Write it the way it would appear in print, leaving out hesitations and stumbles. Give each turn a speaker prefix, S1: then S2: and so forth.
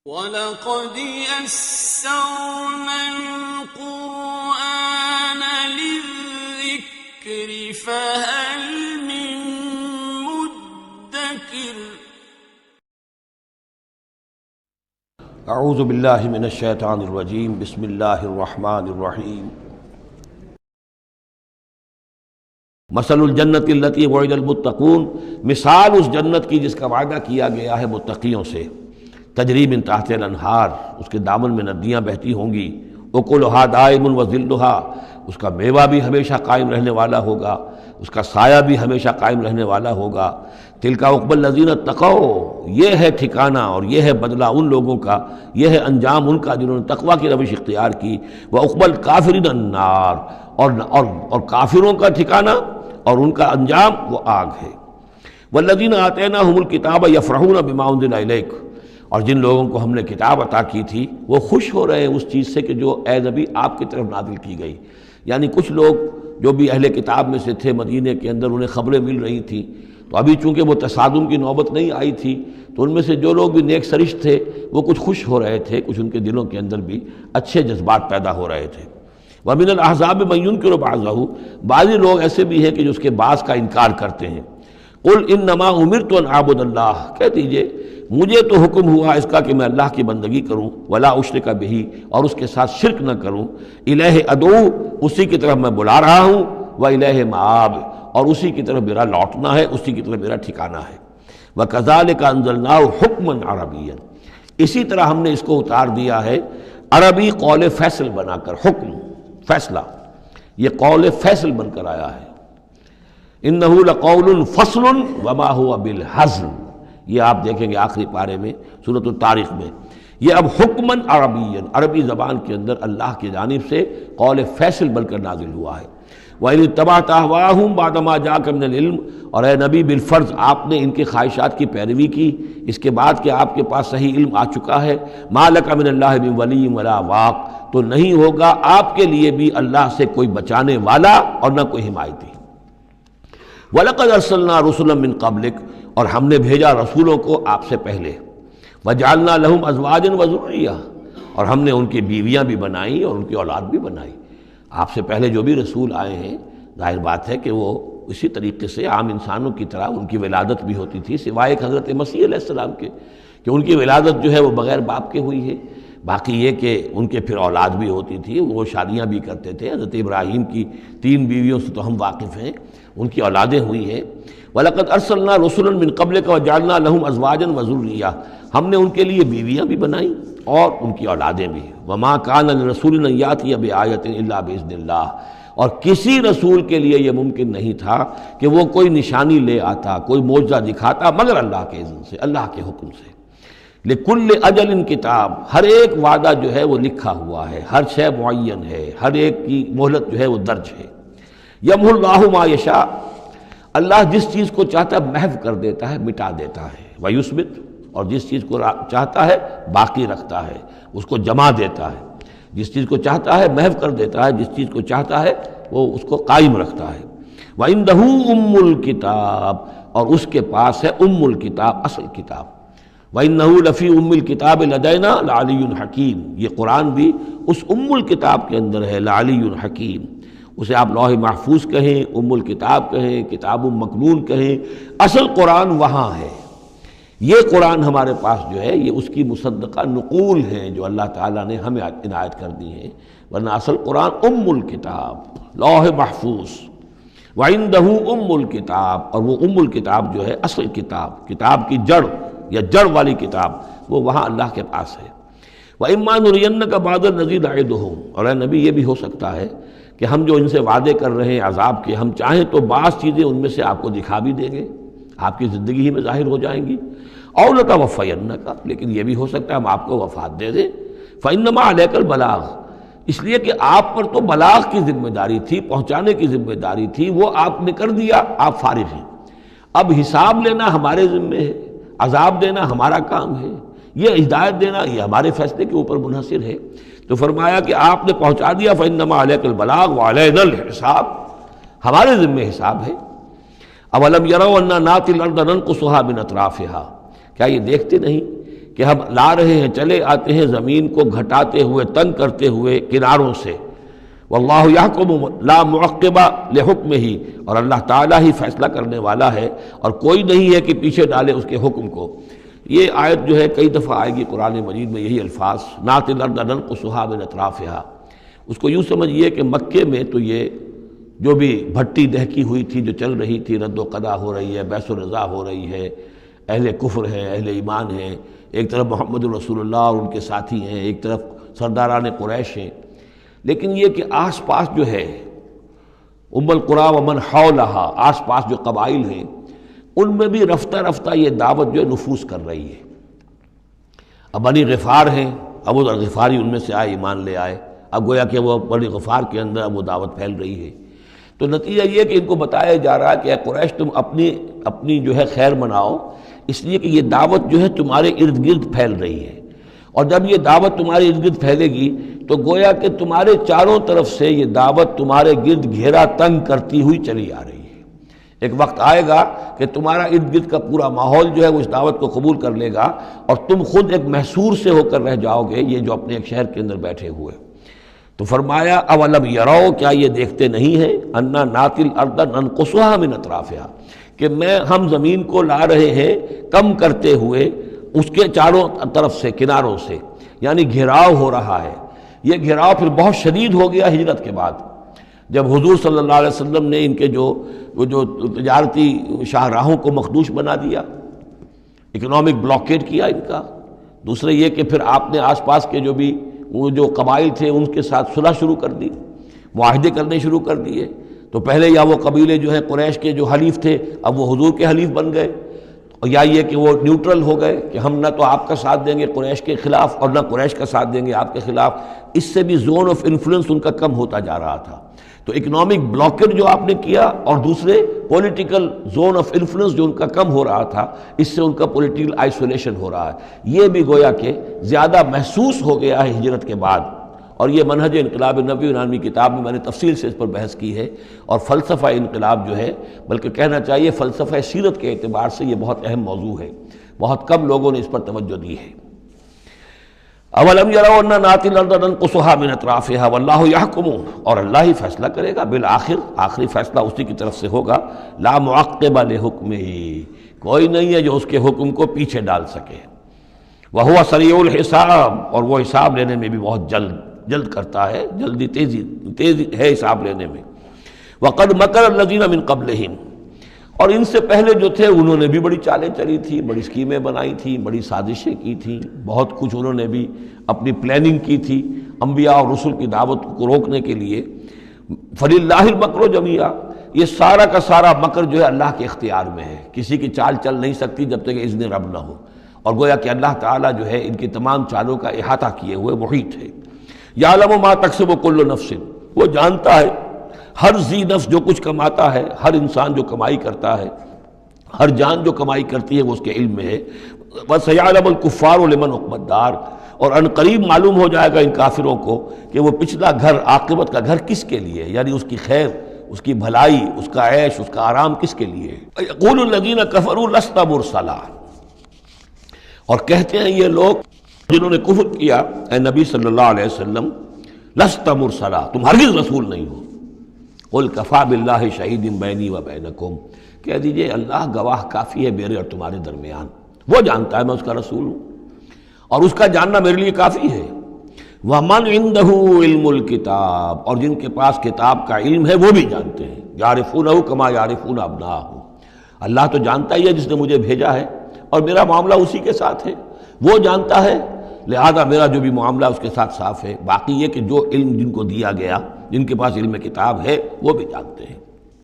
S1: وَلَقَدْ يَسَّرْنَا الْقُرْآنَ لِلذِّكْرِ فَهَلْ مِن مُّدَّكِرٍ
S2: اعوذ باللہ من الشیطان الرجیم بسم اللہ الرحمن الرحیم مثل الجنت التی وعد المتقون، مثال اس جنت کی جس کا وعدہ کیا گیا ہے متقیوں سے، تجری من تحت الانہار، اس کے دامن میں ندیاں بہتی ہوں گی، اکلھا دائم وظلھا، اس کا میوہ بھی ہمیشہ قائم رہنے والا ہوگا، اس کا سایہ بھی ہمیشہ قائم رہنے والا ہوگا۔ تلک عقبی الذین اتقوا، یہ ہے ٹھکانہ اور یہ ہے بدلہ ان لوگوں کا، یہ ہے انجام ان کا جنہوں نے تقویٰ کی روش اختیار کی۔ وعقبی الکافرین النار، اور کافروں کا ٹھکانہ اور ان کا انجام وہ آگ ہے۔ والذین آتیناہم الکتاب یفرحون بما انزل الیک، اور جن لوگوں کو ہم نے کتاب عطا کی تھی وہ خوش ہو رہے ہیں اس چیز سے کہ جو اے نبی آپ کی طرف نازل کی گئی۔ یعنی کچھ لوگ جو بھی اہل کتاب میں سے تھے مدینے کے اندر، انہیں خبریں مل رہی تھیں، تو ابھی چونکہ وہ تصادم کی نوبت نہیں آئی تھی، تو ان میں سے جو لوگ بھی نیک سرشت تھے وہ کچھ خوش ہو رہے تھے، کچھ ان کے دلوں کے اندر بھی اچھے جذبات پیدا ہو رہے تھے۔ وَمِنَ الْأَحْزَابِ مَن يُنْكِرُ بَعْضَهُ، بعضی لوگ ایسے بھی ہیں کہ جو اس کے بعض کا انکار کرتے ہیں۔ قُلْ إِنَّمَا أُمِرْتُ أَنْ أَعْبُدَ اللَّهَ، کہہ دیجئے مجھے تو حکم ہوا اس کا کہ میں اللہ کی بندگی کروں، وَلَا أُشْرِكَ بِهِ، اور اس کے ساتھ شرک نہ کروں، إِلَيْهِ أَدْعُو، اسی کی طرف میں بلا رہا ہوں، وَإِلَيْهِ مَآبِ، اور اسی کی طرف میرا لوٹنا ہے، اسی کی طرف میرا ٹھکانہ ہے۔ وَكَذَلِكَ أَنزَلْنَاهُ حُكْمًا عَرَبِيًّا، اسی طرح ہم نے اس کو اتار دیا ہے عربی قول فیصل بنا کر، حکم فیصلہ، یہ قول فیصل بن کر آیا ہے۔ انہ لقول فصل وما هو بالہزل، یہ آپ دیکھیں گے آخری پارے میں سورۃ الطارق میں، یہ اب حکماً عربیاً، عربی زبان کے اندر اللہ کی جانب سے قول فیصل بن کر نازل ہوا ہے۔ وَإِنِ اتَّبَعْتَ أَهْوَاءَهُمْ بَعْدَ مَا جَاءَكَ مِنَ الْعِلْمِ، اور اے نبی بالفرض آپ نے ان کے خواہشات کی پیروی کی اس کے بعد کہ آپ کے پاس صحیح علم آ چکا ہے۔ مَا لَكَ مِنَ اللَّهِ مِن وَلِيٍّ وَلَا وَاقٍ، تو نہیں ہوگا آپ کے لیے بھی اللہ سے کوئی بچانے والا اور نہ کوئی حمایتی۔ وَلَقَدْ أَرْسَلْنَا رُسُلًا مِّن قَبْلِكَ، اور ہم نے بھیجا رسولوں کو آپ سے پہلے۔ وَجَعَلْنَا لَهُمْ أَزْوَاجًا وَذُرِّيَّةً، اور ہم نے ان کی بیویاں بھی بنائیں اور ان کی اولاد بھی بنائی۔ آپ سے پہلے جو بھی رسول آئے ہیں ظاہر بات ہے کہ وہ اسی طریقے سے عام انسانوں کی طرح ان کی ولادت بھی ہوتی تھی، سوائے حضرت مسیح علیہ السلام کے کہ ان کی ولادت جو ہے وہ بغیر باپ کے ہوئی ہے۔ باقی یہ کہ ان کے پھر اولاد بھی ہوتی تھی، وہ شادیاں بھی کرتے تھے۔ حضرت ابراہیم کی 3 بیویوں سے تو ہم واقف ہیں، ان کی اولادیں ہوئی ہیں۔ وَلَقَدْ أَرْسَلْنَا رُسُلًا مِّن قَبْلِكَ وَجَعَلْنَا لَهُمْ أَزْوَاجًا وَذُرِّيَّةً، ہم نے ان کے لیے بیویاں بھی بنائیں اور ان کی اولادیں بھی۔ وَمَا كَانَ لِرَسُولٍ أَن يَأْتِيَ بِآيَةٍ إِلَّا بِإِذْنِ اللَّهِ، اور کسی رسول کے لیے یہ ممکن نہیں تھا کہ وہ کوئی نشانی لے آتا، کوئی معجزہ دکھاتا، مگر اللہ کے اذن سے، اللہ کے حکم سے۔ لِكُلِّ أَجَلٍ کتاب، ہر ایک وعدہ جو ہے وہ لکھا ہوا ہے، ہر شے معین ہے، ہر ایک کی مہلت جو ہے وہ درج ہے۔ یمحو اللہ ما یشاء، اللہ جس چیز کو چاہتا ہے محو کر دیتا ہے، مٹا دیتا ہے۔ ویثبت، اور جس چیز کو چاہتا ہے باقی رکھتا ہے، اس کو جمع دیتا ہے۔ جس چیز کو چاہتا ہے محو کر دیتا ہے، جس چیز کو چاہتا ہے وہ اس کو قائم رکھتا ہے۔ وعندہ ام الکتاب، اور اس کے پاس ہے ام الکتاب، اصل کتاب۔ وَإِنَّهُ لَفِي أُمِّ الْكِتَابِ لَدَيْنَا لَعَلِيٌّ حَكِيمٌ، یہ قرآن بھی اس ام الکتاب کے اندر ہے، لَعَلِيٌّ حَكِيمٌ، اسے آپ لوح محفوظ کہیں، ام الکتاب کہیں، کتاب مکنون کہیں، اصل قرآن وہاں ہے۔ یہ قرآن ہمارے پاس جو ہے یہ اس کی مصدقہ نقول ہیں جو اللہ تعالیٰ نے ہمیں عنایت کر دی ہیں، ورنہ اصل قرآن ام الکتاب، لوح محفوظ۔ وَعِندَهُ أُمُّ الْكِتَابِ، اور وہ ام الکتاب جو ہے اصل کتاب، کتاب کی جڑ یا جڑ والی کتاب، وہ وہاں اللہ کے پاس ہے۔ وَإِمَّا نُرِيَنَّكَ بَعْضَ الَّذِي نَعِدُهُمْ، اور اے نبی یہ بھی ہو سکتا ہے کہ ہم جو ان سے وعدے کر رہے ہیں عذاب کے، ہم چاہیں تو بعض چیزیں ان میں سے آپ کو دکھا بھی دیں گے، آپ کی زندگی ہی میں ظاہر ہو جائیں گی۔ أَوْ لَتَوَفَّيَنَّكَ، لیکن یہ بھی ہو سکتا ہے ہم آپ کو وفات دے دیں۔ فَإِنَّمَا عَلَيْكَ الْبَلَاغُ، اس لیے کہ آپ پر تو بلاغ کی ذمہ داری تھی، پہنچانے کی ذمہ داری تھی، وہ آپ نے کر دیا، آپ فارغ ہیں۔ اب حساب لینا ہمارے ذمہ ہے، عذاب دینا ہمارا کام ہے، یہ ہدایت دینا یہ ہمارے فیصلے کے اوپر منحصر ہے۔ تو فرمایا کہ آپ نے پہنچا دیا، فَإِنَّمَا عَلَيْكَ الْبَلَاغُ وَعَلَيْنَا الْحِسَابُ، ہمارے ذمہ حساب ہے۔ أَوَلَمْ يَرَوْا أَنَّا نَأْتِي الْأَرْضَ نَنْقُصُهَا مِنْ أَطْرَافِهَا، کیا یہ دیکھتے نہیں کہ ہم لا رہے ہیں، چلے آتے ہیں زمین کو گھٹاتے ہوئے، تنگ کرتے ہوئے کناروں سے، واللہ یحکم لا معقب لحکمہ، اور اللہ تعالیٰ ہی فیصلہ کرنے والا ہے اور کوئی نہیں ہے کہ پیچھے ڈالے اس کے حکم کو۔ یہ آیت جو ہے کئی دفعہ آئے گی قرآن مجید میں، یہی الفاظ، ناطِ الارض ننقصها من اطرافها۔ اس کو یوں سمجھیے کہ مکے میں تو یہ جو بھی بھٹی دہکی ہوئی تھی، جو چل رہی تھی، رد و قضا ہو رہی ہے، بیس و رضا ہو رہی ہے، اہل کفر ہیں، اہل ایمان ہیں، ایک طرف محمد الرسول اللہ اور ان کے ساتھی ہیں، ایک طرف سرداران قریش ہیں، لیکن یہ کہ آس پاس جو ہے ام القریٰ ومن حولہا، آس پاس جو قبائل ہیں، ان میں بھی رفتہ رفتہ یہ دعوت جو ہے نفوذ کر رہی ہے۔ اب بنی غفار ہیں، ابو ذر غفاری ان میں سے آئے، ایمان لے آئے، اب گویا کہ وہ بنی غفار کے اندر اب وہ دعوت پھیل رہی ہے۔ تو نتیجہ یہ کہ ان کو بتایا جا رہا ہے کہ اے قریش تم اپنی جو ہے خیر مناؤ، اس لیے کہ یہ دعوت جو ہے تمہارے ارد گرد پھیل رہی ہے، اور جب یہ دعوت تمہارے ارد گرد پھیلے گی تو گویا کہ تمہارے چاروں طرف سے یہ دعوت تمہارے گرد گھیرا تنگ کرتی ہوئی چلی آ رہی ہے۔ ایک وقت آئے گا کہ تمہارا ارد گرد کا پورا ماحول جو ہے وہ اس دعوت کو قبول کر لے گا، اور تم خود ایک محصور سے ہو کر رہ جاؤ گے، یہ جو اپنے ایک شہر کے اندر بیٹھے ہوئے۔ تو فرمایا اولم یرو، کیا یہ دیکھتے نہیں ہیں، انا ناتی الارض ننقصها من اطرافها، کہ ہم زمین کو لا رہے ہیں کم کرتے ہوئے اس کے چاروں طرف سے، کناروں سے، یعنی گھیراؤ ہو رہا ہے۔ یہ گھیراؤ پھر بہت شدید ہو گیا ہجرت کے بعد، جب حضور صلی اللہ علیہ وسلم نے ان کے جو تجارتی شاہراہوں کو مخدوش بنا دیا، اکنامک بلاکیڈ کیا ان کا۔ دوسرے یہ کہ پھر آپ نے آس پاس کے جو بھی وہ جو قبائل تھے ان کے ساتھ صلح شروع کر دی، معاہدے کرنے شروع کر دیے۔ تو پہلے یا وہ قبیلے جو ہیں قریش کے جو حلیف تھے اب وہ حضور کے حلیف بن گئے، اور یا یہ کہ وہ نیوٹرل ہو گئے کہ ہم نہ تو آپ کا ساتھ دیں گے قریش کے خلاف اور نہ قریش کا ساتھ دیں گے آپ کے خلاف۔ اس سے بھی زون آف انفلوئنس ان کا کم ہوتا جا رہا تھا۔ تو اکنامک بلاکیڈ جو آپ نے کیا، اور دوسرے پولیٹیکل زون آف انفلوئنس جو ان کا کم ہو رہا تھا، اس سے ان کا پولیٹیکل آئسولیشن ہو رہا ہے۔ یہ بھی گویا کہ زیادہ محسوس ہو گیا ہے ہجرت کے بعد، اور یہ منہج انقلاب نبوی نامی کتاب میں میں نے تفصیل سے اس پر بحث کی ہے، اور فلسفہ انقلاب جو ہے، بلکہ کہنا چاہیے فلسفہ سیرت کے اعتبار سے یہ بہت اہم موضوع ہے، بہت کم لوگوں نے اس پر توجہ دی ہے۔ اولم یروا انا ناتی الارض ننقصها من اطرافها واللہ یحکم، اور اللہ ہی فیصلہ کرے گا، بالآخر آخری فیصلہ اسی کی طرف سے ہوگا، لا معقب لحکمہ، کوئی نہیں ہے جو اس کے حکم کو پیچھے ڈال سکے، وہو سریع الحساب، اور وہ حساب لینے میں بھی بہت جلد کرتا ہے، جلدی تیزی ہے حساب لینے میں۔ وقد مکر الذین من قبلہم، اور ان سے پہلے جو تھے انہوں نے بھی بڑی چالیں چلی تھی، بڑی اسکیمیں بنائی تھیں، بڑی سازشیں کی تھیں، بہت کچھ انہوں نے بھی اپنی پلاننگ کی تھی انبیاء اور رسل کی دعوت کو روکنے کے لیے۔ فللہ المکر جمیعا، یہ سارا کا سارا مکر جو ہے اللہ کے اختیار میں ہے، کسی کی چال چل نہیں سکتی جب تک اذن رب نہ ہو، اور گویا کہ اللہ تعالیٰ جو ہے ان کی تمام چالوں کا احاطہ کیے ہوئے محیط ہے۔ یعلم ما تکسب کل نفس، وہ جانتا ہے ہر ذی نفس جو کچھ کماتا ہے، ہر انسان جو کمائی کرتا ہے، ہر جان جو کمائی کرتی ہے وہ اس کے علم میں ہے۔ وَسَيَعْلَمُ الْكُفَّارُ لِمَنْ عُقْبَى الدَّارِ، اور ان قریب معلوم ہو جائے گا ان کافروں کو کہ وہ پچھلا گھر، عاقبت کا گھر کس کے لیے، یعنی اس کی خیر، اس کی بھلائی، اس کا عیش، اس کا آرام کس کے لیے ہے۔ يَقُولُ الَّذِينَ كَفَرُوا لَسْتَ مُرْسَلًا، اور کہتے ہیں یہ لوگ جنہوں نے کفر کیا، اے نبی صلی اللہ علیہ وسلم، لست مرسلا، تم ہرگز رسول نہیں ہو۔ قل کفا باللہ شہید بینی و بینکم، کہہ دیجئے اللہ گواہ کافی ہے میرے اور تمہارے درمیان، وہ جانتا ہے میں اس کا رسول ہوں، اور اس کا جاننا میرے لیے کافی ہے۔ وَمَنْ عِنْدَهُ عِلْمُ الْكِتَابِ، اور جن کے پاس کتاب کا علم ہے وہ بھی جانتے ہیں، يَعْرِفُونَهُ كَمَا يَعْرِفُونَ أَبْنَاءَهُمْ، اللہ تو جانتا ہی ہے جس نے مجھے بھیجا ہے، اور میرا معاملہ اسی کے ساتھ ہے، وہ جانتا ہے، لہذا میرا جو بھی معاملہ اس کے ساتھ صاف ہے۔ باقی یہ کہ جو علم جن کو دیا گیا، جن کے پاس علم کتاب ہے، وہ بھی جانتے ہیں۔